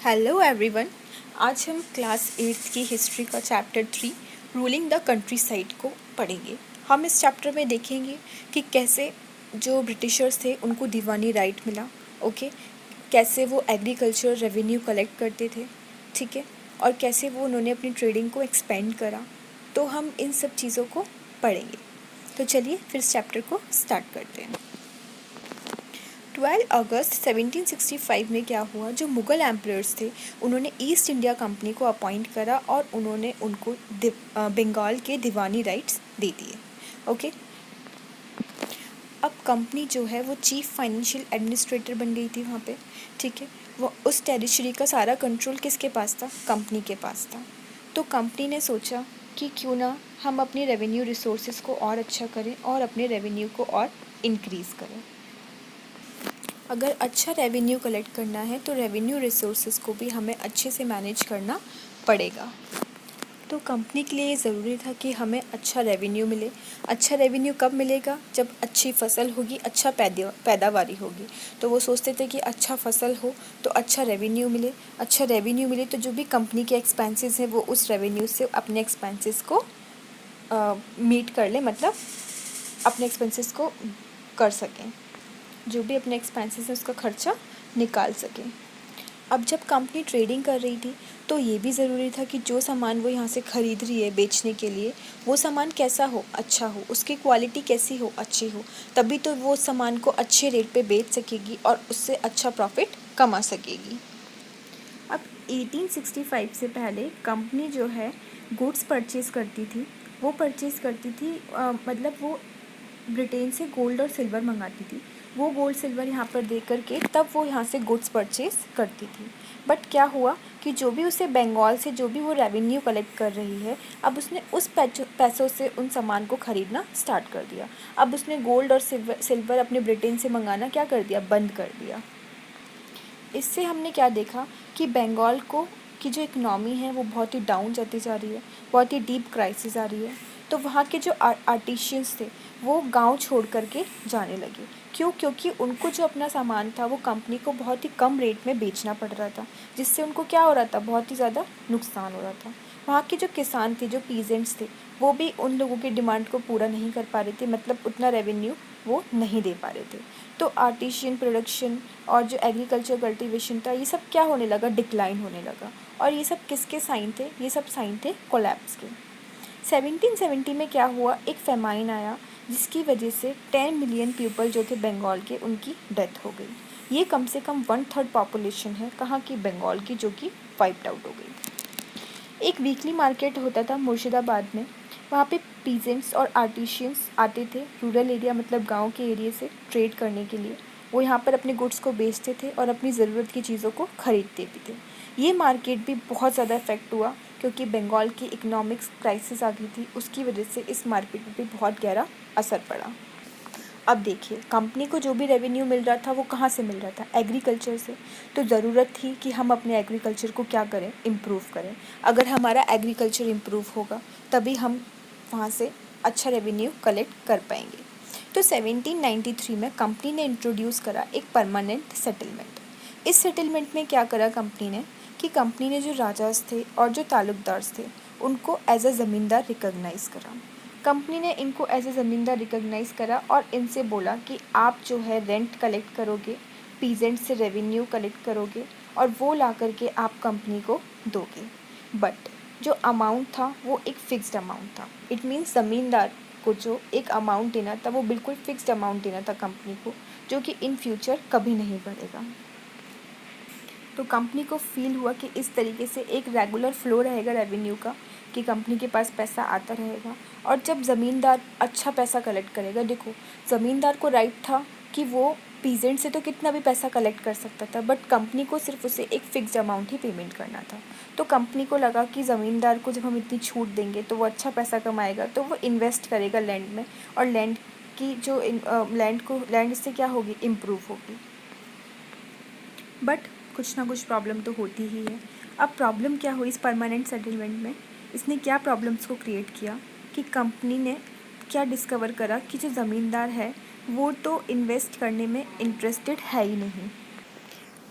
Hello everyone. आज हम class 8th की हिस्ट्री का chapter 3 ruling the country side को पढ़ेंगे। हम इस चैप्टर में देखेंगे कि कैसे जो ब्रिटिशर्स थे उनको दीवानी राइट मिला। ओके, कैसे वो एग्रीकल्चर रेवेन्यू कलेक्ट करते थे, ठीक है, और कैसे वो उन्होंने अपनी ट्रेडिंग को एक्सपेंड करा। तो हम इन सब चीज़ों को पढ़ेंगे। तो चलिए फिर इस चैप्टर को स्टार्ट करते हैं। 12 अगस्त 1765 में क्या हुआ, जो मुग़ल एम्परर्स थे उन्होंने ईस्ट इंडिया कंपनी को अपॉइंट करा और उन्होंने उनको बंगाल के दीवानी राइट्स दे दिए। ओके, अब कंपनी जो है वो चीफ फाइनेंशियल एडमिनिस्ट्रेटर बन गई थी वहाँ पे, ठीक है। वो उस टेरिटरी का सारा कंट्रोल किसके पास था? कंपनी के पास था। तो कंपनी ने सोचा कि क्यों ना हम अपनी रेवेन्यू रिसोर्सेज को और अच्छा करें और अपने रेवेन्यू को और इंक्रीज़ करें। अगर अच्छा रेवेन्यू कलेक्ट करना है तो रेवेन्यू रिसोर्सेज को भी हमें अच्छे से मैनेज करना पड़ेगा। तो कंपनी के लिए ये ज़रूरी था कि हमें अच्छा रेवेन्यू मिले। अच्छा रेवेन्यू कब मिलेगा? जब अच्छी फसल होगी, अच्छा पैदावारी होगी। तो वो सोचते थे कि अच्छा फसल हो तो अच्छा रेवेन्यू मिले। अच्छा रेवेन्यू मिले तो जो भी कंपनी के एक्सपेंसेस हैं वो उस रेवेन्यू से अपने एक्सपेंसेस को मीट कर ले, मतलब अपने एक्सपेंसेस को कर सकें, जो भी अपने एक्सपेंसेस है उसका खर्चा निकाल सकें। अब जब कंपनी ट्रेडिंग कर रही थी तो ये भी ज़रूरी था कि जो सामान वो यहाँ से ख़रीद रही है बेचने के लिए, वो सामान कैसा हो? अच्छा हो, उसकी क्वालिटी कैसी हो? अच्छी हो। तभी तो वो सामान को अच्छे रेट पे बेच सकेगी और उससे अच्छा प्रॉफिट कमा सकेगी। अब 1865 से पहले कंपनी जो है गुड्स परचेज़ करती थी, वो परचेज़ करती थी मतलब वो ब्रिटेन से गोल्ड और सिल्वर मंगाती थी। वो गोल्ड सिल्वर यहाँ पर दे करके तब वो यहाँ से गुड्स परचेज़ करती थी। बट क्या हुआ कि जो भी उसे बंगाल से जो भी वो रेवेन्यू कलेक्ट कर रही है, अब उसने उस पैसों से उन सामान को ख़रीदना स्टार्ट कर दिया। अब उसने गोल्ड और सिल्वर अपने ब्रिटेन से मंगाना क्या कर दिया? बंद कर दिया। इससे हमने क्या देखा कि बंगाल को की जो इकनॉमी है वो बहुत ही डाउन जाती जा रही है, बहुत ही डीप क्राइसिस आ रही है। तो वहाँ के जो आर्टिशियंस थे वो गांव छोड़ करके जाने लगे। क्यों? क्योंकि उनको जो अपना सामान था वो कंपनी को बहुत ही कम रेट में बेचना पड़ रहा था, जिससे उनको क्या हो रहा था? बहुत ही ज़्यादा नुकसान हो रहा था। वहाँ के जो किसान थे, जो पीजेंट्स थे, वो भी उन लोगों की डिमांड को पूरा नहीं कर पा रहे थे, मतलब उतना रेवेन्यू वो नहीं दे पा रहे थे। तो आर्टिशियन प्रोडक्शन और जो एग्रीकल्चर कल्टीवेशन था, ये सब क्या होने लगा? डिक्लाइन होने लगा। और ये सब किसके साइन थे? ये सब साइन थे कोलैप्स के। 1770 में क्या हुआ? एक फेमाइन आया जिसकी वजह से 10 मिलियन पीपल जो थे बंगाल के, उनकी डेथ हो गई। ये कम से कम 1/3 पॉपुलेशन है कहाँ की? बंगाल की, जो कि वाइप्ड आउट हो गई। एक वीकली मार्केट होता था मुर्शिदाबाद में। वहाँ पे पीजेंट्स और आर्टिशियंस आते थे रूरल एरिया, मतलब गांव के एरिया से ट्रेड करने के लिए। वो यहाँ पर अपने गुड्स को बेचते थे और अपनी ज़रूरत की चीज़ों को ख़रीदते भी थे। ये मार्केट भी बहुत ज़्यादा इफेक्ट हुआ क्योंकि बंगाल की इकोनॉमिक्स क्राइसिस आ गई थी, उसकी वजह से इस मार्केट पर भी बहुत गहरा असर पड़ा। अब देखिए, कंपनी को जो भी रेवेन्यू मिल रहा था वो कहाँ से मिल रहा था? एग्रीकल्चर से। तो ज़रूरत थी कि हम अपने एग्रीकल्चर को क्या करें? इम्प्रूव करें। अगर हमारा एग्रीकल्चर इम्प्रूव होगा तभी हम वहाँ से अच्छा रेवेन्यू कलेक्ट कर पाएंगे। तो 1793 में कंपनी ने इंट्रोड्यूस करा एक परमानेंट सेटलमेंट। इस सेटलमेंट में क्या करा कंपनी ने कि कंपनी ने जो राजास थे और जो तालुकदार्स थे उनको एज अ ज़मींदार रिकॉग्नाइज़ करा। कंपनी ने इनको एज ए ज़मींदार रिकॉग्नाइज़ करा और इनसे बोला कि आप जो है रेंट कलेक्ट करोगे, पीजेंट से रेवेन्यू कलेक्ट करोगे और वो ला करके आप कंपनी को दोगे। बट जो अमाउंट था वो एक फ़िक्स्ड अमाउंट था। इट मीन्स ज़मींदार को जो एक अमाउंट देना था वो बिल्कुल फ़िक्स्ड अमाउंट देना था कंपनी को, जो कि इन फ्यूचर कभी नहीं बढ़ेगा। तो कंपनी को फील हुआ कि इस तरीके से एक रेगुलर फ्लो रहेगा रेवेन्यू का, कि कंपनी के पास पैसा आता रहेगा। और जब ज़मींदार अच्छा पैसा कलेक्ट करेगा, देखो ज़मींदार को राइट था कि वो पीजेंट से तो कितना भी पैसा कलेक्ट कर सकता था, बट कंपनी को सिर्फ उसे एक फ़िक्स्ड अमाउंट ही पेमेंट करना था। तो कंपनी को लगा कि ज़मींदार को जब हम इतनी छूट देंगे तो वो अच्छा पैसा कमाएगा, तो वो इन्वेस्ट करेगा लैंड में, और लैंड की जो लैंड इससे क्या होगी? इम्प्रूव होगी। बट कुछ ना कुछ प्रॉब्लम तो होती ही है। अब प्रॉब्लम क्या हुई इस परमानेंट सेटलमेंट में? इसने क्या प्रॉब्लम्स को क्रिएट किया कि कंपनी ने क्या डिस्कवर करा कि जो ज़मींदार है वो तो इन्वेस्ट करने में इंटरेस्टेड है ही नहीं।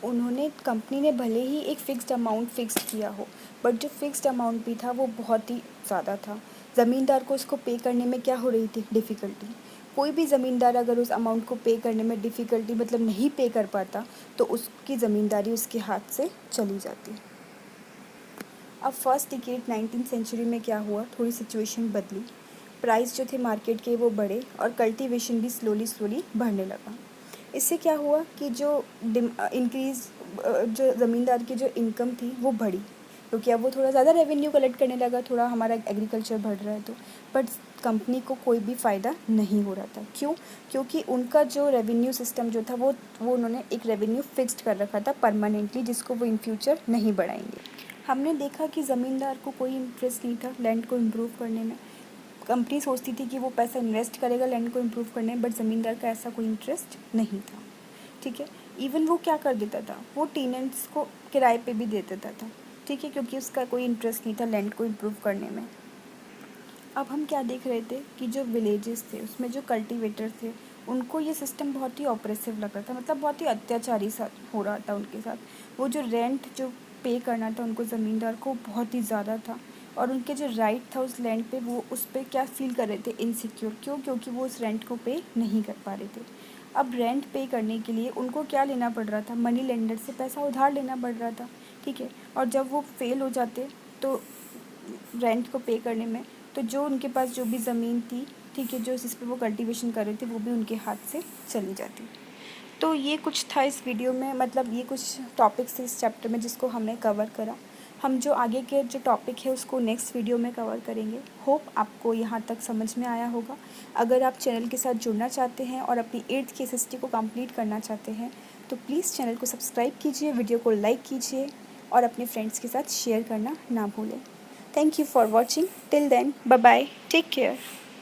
उन्होंने कंपनी ने भले ही एक फ़िक्स्ड अमाउंट फ़िक्स किया हो, बट जो फ़िक्स्ड अमाउंट भी था वो बहुत ही ज़्यादा था। ज़मींदार को उसको पे करने में क्या हो रही थी, डिफ़िकल्टी। कोई भी ज़मींदार अगर उस अमाउंट को पे करने में डिफ़िकल्टी मतलब नहीं पे कर पाता, तो उसकी ज़मींदारी उसके हाथ से चली जाती। अब फर्स्ट डिकेड 19th सेंचुरी में क्या हुआ, थोड़ी सिचुएशन बदली। प्राइस जो थे मार्केट के वो बढ़े और कल्टीवेशन भी स्लोली बढ़ने लगा। इससे क्या हुआ कि जो इंक्रीज़ जो ज़मींदार की जो इनकम थी वो बढ़ी, क्योंकि अब वो थोड़ा ज़्यादा रेवेन्यू कलेक्ट करने लगा, थोड़ा हमारा एग्रीकल्चर बढ़ रहा है तो। बट कंपनी को कोई भी फ़ायदा नहीं हो रहा था। क्यों? क्योंकि उनका जो रेवेन्यू सिस्टम जो था वो उन्होंने एक रेवेन्यू फिक्स्ड कर रखा था परमानेंटली, जिसको वो इन फ्यूचर नहीं बढ़ाएंगे। हमने देखा कि ज़मींदार को कोई इंटरेस्ट नहीं था लैंड को इम्प्रूव करने में। कंपनी सोचती थी कि वो पैसा इन्वेस्ट करेगा लैंड को इम्प्रूव करने में, बट ज़मींदार का ऐसा कोई इंटरेस्ट नहीं था। ठीक है, इवन वो क्या कर देता था, वो टेनेंट्स को किराए पे भी दे देता था। ठीक है, क्योंकि उसका कोई इंटरेस्ट नहीं था लैंड को इम्प्रूव करने में। अब हम क्या देख रहे थे कि जो विलेजेस थे उसमें जो कल्टीवेटर थे उनको ये सिस्टम बहुत ही ऑपरेसिव लग रहा था, मतलब बहुत ही अत्याचारी सा हो रहा था उनके साथ। वो जो रेंट जो पे करना था उनको ज़मींदार को बहुत ही ज़्यादा था, और उनके जो राइट था उस लैंड पे वो उस पर क्या फील कर रहे थे, इनसिक्योर। क्यों? क्योंकि वो उस रेंट को पे नहीं कर पा रहे थे। अब रेंट पे करने के लिए उनको क्या लेना पड़ रहा था, मनी लेंडर से पैसा उधार लेना पड़ रहा था। ठीक है, और जब वो फेल हो जाते तो रेंट को पे करने में, तो जो उनके पास जो भी ज़मीन थी, ठीक है, जो जिस पे वो कल्टीवेशन कर रहे थे वो भी उनके हाथ से चली जाती। तो ये कुछ था इस वीडियो में, मतलब ये कुछ टॉपिक्स थे इस चैप्टर में जिसको हमने कवर करा। हम जो आगे के जो टॉपिक है उसको नेक्स्ट वीडियो में कवर करेंगे। होप आपको यहाँ तक समझ में आया होगा। अगर आप चैनल के साथ जुड़ना चाहते हैं और अपनी 8th की SST को कंप्लीट करना चाहते हैं तो प्लीज़ चैनल को सब्सक्राइब कीजिए, वीडियो को लाइक कीजिए और अपने फ्रेंड्स के साथ शेयर करना ना भूलें। Thank you for watching. Till then, bye bye. Take care.